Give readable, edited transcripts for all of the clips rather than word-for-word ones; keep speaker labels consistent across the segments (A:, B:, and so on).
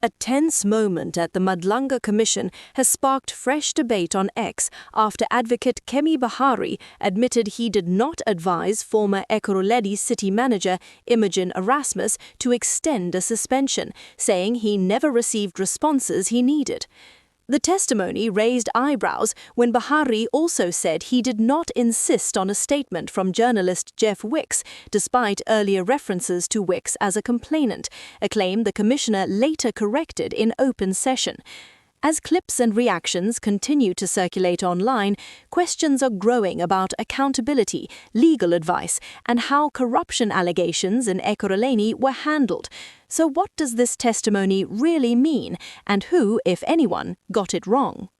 A: A tense moment at the Madlanga Commission has sparked fresh debate on X after advocate Kemi Behari admitted he did not advise former Ekurhuleni city manager Imogen Erasmus to extend a suspension, saying he never received responses he needed. The testimony raised eyebrows when Behari also said he did not insist on a statement from journalist Jeff Wicks, despite earlier references to Wicks as a complainant, a claim the commissioner later corrected in open session. As clips and reactions continue to circulate online, questions are growing about accountability, legal advice, and how corruption allegations in Ekurhuleni were handled. So what does this testimony really mean, and who, if anyone, got it wrong?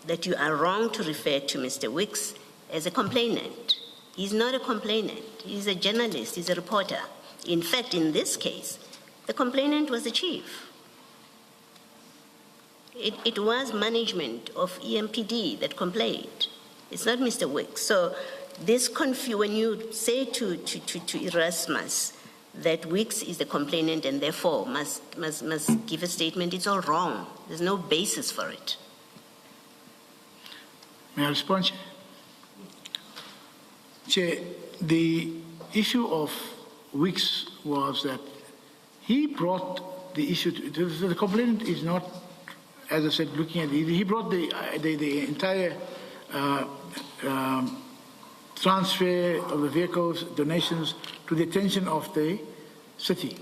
B: That you are wrong to refer to Mr. Wicks as a complainant. He's not a complainant. He's a journalist. He's a reporter. In fact, in this case, the complainant was the chief. It was management of EMPD that complained. It's not Mr. Wicks. So this when you say to Erasmus that Wicks is the complainant and therefore must give a statement, it's all wrong. There's no basis for it.
C: May I respond, Chair? Chair, the issue of Wicks was that he brought the issue to, the complainant is not, as I said, looking at it, he brought the entire transfer of the vehicles, donations, to the attention of the city.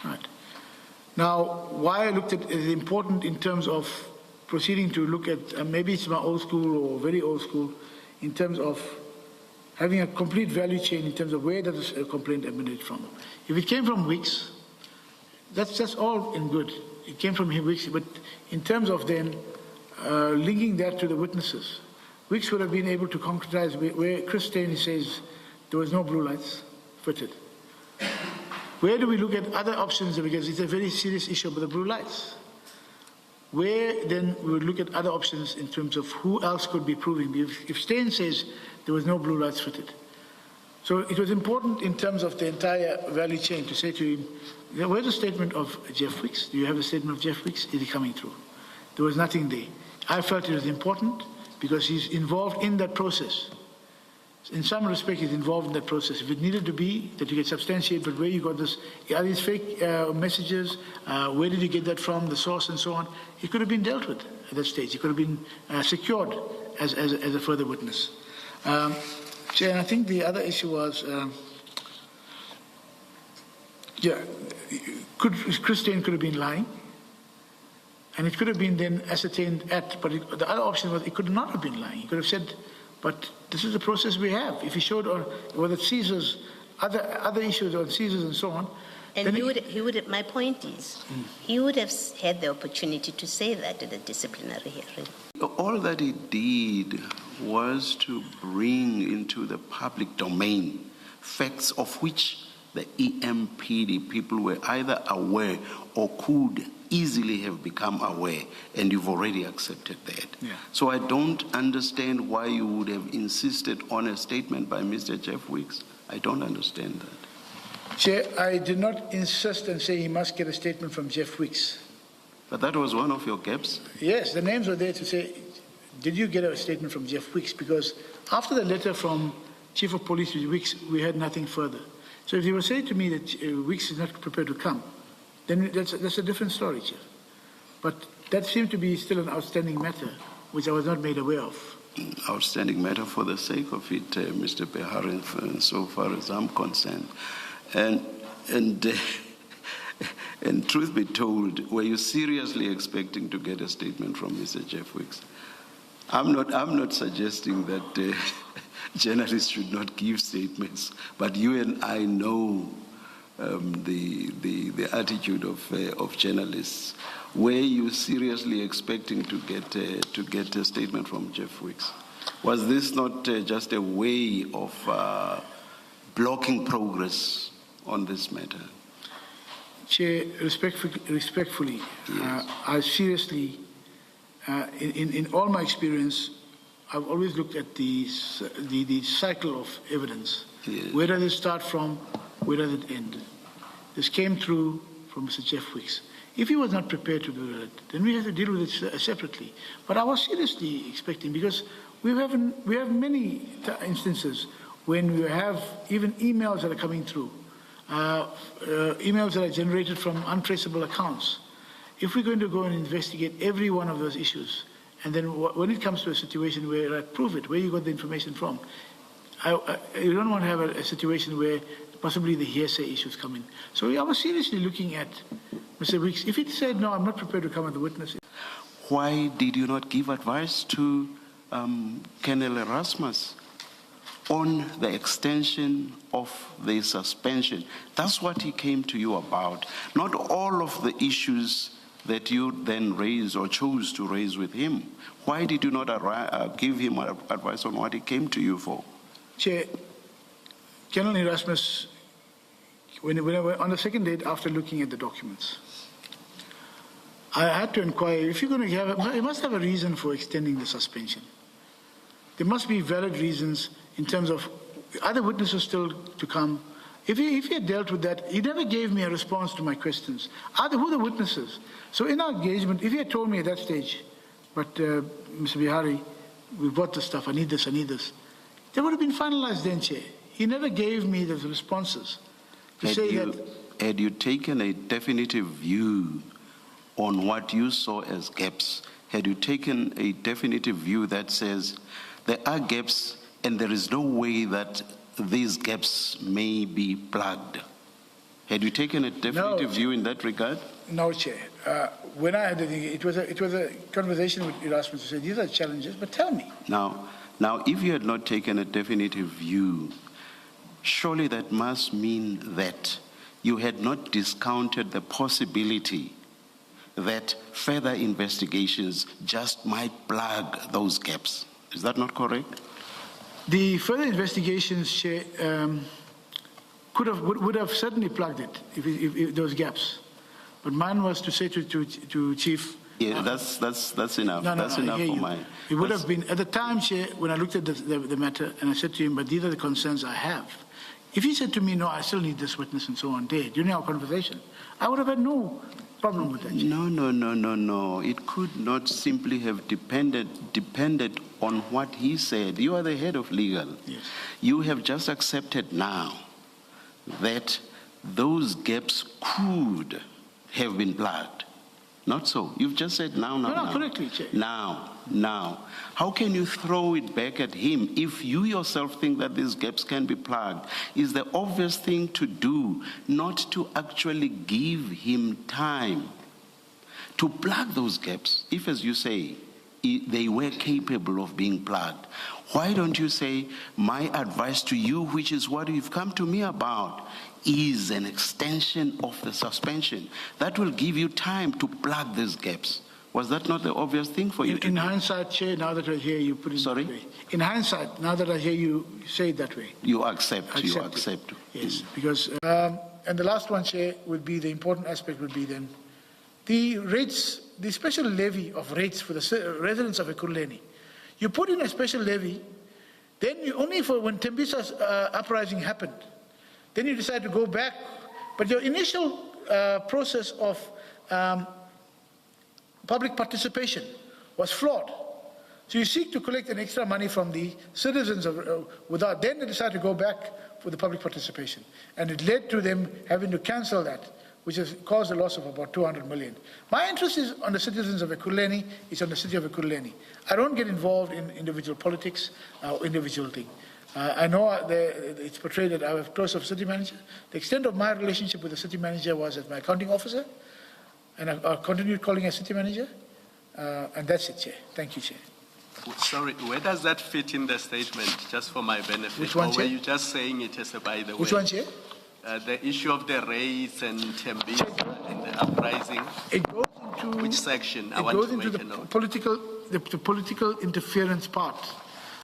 C: Right. Now, why I looked at it is important in terms of proceeding to look at, maybe it's my old school or very old school, in terms of having a complete value chain in terms of where does a complaint emanate from. If it came from Wicks, that's all in good. It came from Wicks, but in terms of then linking that to the witnesses, Wicks would have been able to concretize where Chris Stanley says there was no blue lights fitted. Where do we look at other options, because it's a very serious issue about the blue lights? Where then we would look at other options in terms of who else could be proving. If Stain says there was no blue lights fitted. So it was important in terms of the entire value chain to say to him, where's the statement of Jeff Wicks? Do you have a statement of Jeff Wicks? Is it coming through? There was nothing there. I felt it was important because he's involved in that process. In some respect, he's involved in that process. If it needed to be, that you get substantiated, but where you got this, are these fake messages? Where did you get that from, the source and so on? It could have been dealt with at that stage. It could have been secured as a further witness. Chair, and I think the other issue was, Christian could have been lying, and it could have been then ascertained but the other option was it could not have been lying. He could have said, but this is the process we have. If he showed on whether Caesar's other issues on Caesar's and so on.
B: And he would have, my point is, he would have had the opportunity to say that at the disciplinary hearing.
D: All that he did was to bring into the public domain facts of which the EMPD people were either aware or could easily have become aware, and you've already accepted that. Yeah. So I don't understand why you would have insisted on a statement by Mr. Jeff Wicks. I don't understand that.
C: Chair, I did not insist and say he must get a statement from Jeff Wicks.
D: But that was one of your gaps?
C: Yes, the names were there to say, did you get a statement from Jeff Wicks? Because after the letter from Chief of Police Wicks, we had nothing further. So if you were saying to me that Wicks is not prepared to come, then that's a different story, Chief. But that seemed to be still an outstanding matter, which I was not made aware of.
D: Outstanding matter for the sake of it, Mr. Behari, so far as I'm concerned. And truth be told, were you seriously expecting to get a statement from Mr. Jeff Wicks? I'm not suggesting that journalists should not give statements, but you and I know the attitude of journalists. Were you seriously expecting to get a statement from Jeff Wicks? Was this not just a way of blocking progress on this matter?
C: Chair, respectfully, yes. I seriously, in all my experience, I've always looked at the cycle of evidence. Yes. Where does it start from? Where does it end? This came through from Mr. Jeff Wicks. If he was not prepared to do that, then we have to deal with it separately. But I was seriously expecting, because we have many instances when we have even emails that are coming through, emails that are generated from untraceable accounts. If we're going to go and investigate every one of those issues, and then when it comes to a situation where I prove it, where you got the information from, you don't want to have a situation where possibly the hearsay issues come in. So I was seriously looking at Mr. Weeks. If he said, no, I'm not prepared to come as a witness.
D: Why did you not give advice to Colonel Erasmus on the extension of the suspension? That's what he came to you about, not all of the issues that you then raised or chose to raise with him. Why did you not give him advice on what he came to you for?
C: Chair, Colonel Erasmus, on the second date after looking at the documents, I had to inquire, if you're going to have, you must have a reason for extending the suspension. There must be valid reasons in terms of other witnesses still to come. If he had dealt with that, he never gave me a response to my questions. Who are the witnesses? So in our engagement, if he had told me at that stage, but Mr. Behari, we bought the stuff, I need this, that would have been finalized then, Chair. He never gave me the responses to say that.
D: Had you taken a definitive view on what you saw as gaps? Had you taken a definitive view that says there are gaps and there is no way that these gaps may be plugged? Had you taken a definitive view in that regard?
C: No, Chair. When I had it was a conversation with Erasmus to say these are challenges, but tell me.
D: Now, if you had not taken a definitive view, surely that must mean that you had not discounted the possibility that further investigations just might plug those gaps. Is that not correct?
C: The further investigations, Chair, would have certainly plugged it if those gaps. But mine was to say to Chief.
D: Yeah, that's enough. That's enough for mine.
C: It would have been at the time, Chair, when I looked at the matter, and I said to him, "But these are the concerns I have." If he said to me, "No, I still need this witness," and so on, during our conversation, I would have had no problem with that, Chair.
D: No. It could not simply have depended on what he said. You are the head of legal.
C: Yes.
D: You have just accepted now that those gaps could have been plugged. Not so. You've just said now.
C: No, correctly, Chair.
D: Now. How can you throw it back at him if you yourself think that these gaps can be plugged? Is the obvious thing to do not to actually give him time to plug those gaps, if, as you say, they were capable of being plugged? Why don't you say, my advice to you, which is what you've come to me about, is an extension of the suspension. That will give you time to plug these gaps. Was that not the obvious thing for you to do?
C: In hindsight, Chair, now that I hear you put it
D: Sorry?
C: that way. In hindsight, now that I hear you say it that way.
D: You accept.
C: Yes, because, and the last one, Chair, would be, the important aspect would be then, the rates, the special levy of rates for the residents of Ekurhuleni. You put in a special levy, then you only for when Tembisa's uprising happened, then you decide to go back. But your initial process of public participation was flawed. So you seek to collect an extra money from the citizens without, then they decide to go back for the public participation. And it led to them having to cancel that, which has caused a loss of about 200 million. My interest is on the citizens of Ekurhuleni, it's on the city of Ekurhuleni. I don't get involved in individual politics or individual thing. I know it's portrayed that I was close of city manager. The extent of my relationship with the city manager was as my accounting officer, and I continued calling as city manager, and that's it, Chair. Thank you, Chair.
E: Sorry, where does that fit in the statement, just for my benefit?
C: Which one,
E: or
C: Chair?
E: were you just saying it as a by the way?
C: Which one, Chair?
E: The issue of the raids and Tembisa and the uprising.
C: It goes into
E: which section?
C: It goes into the political interference part.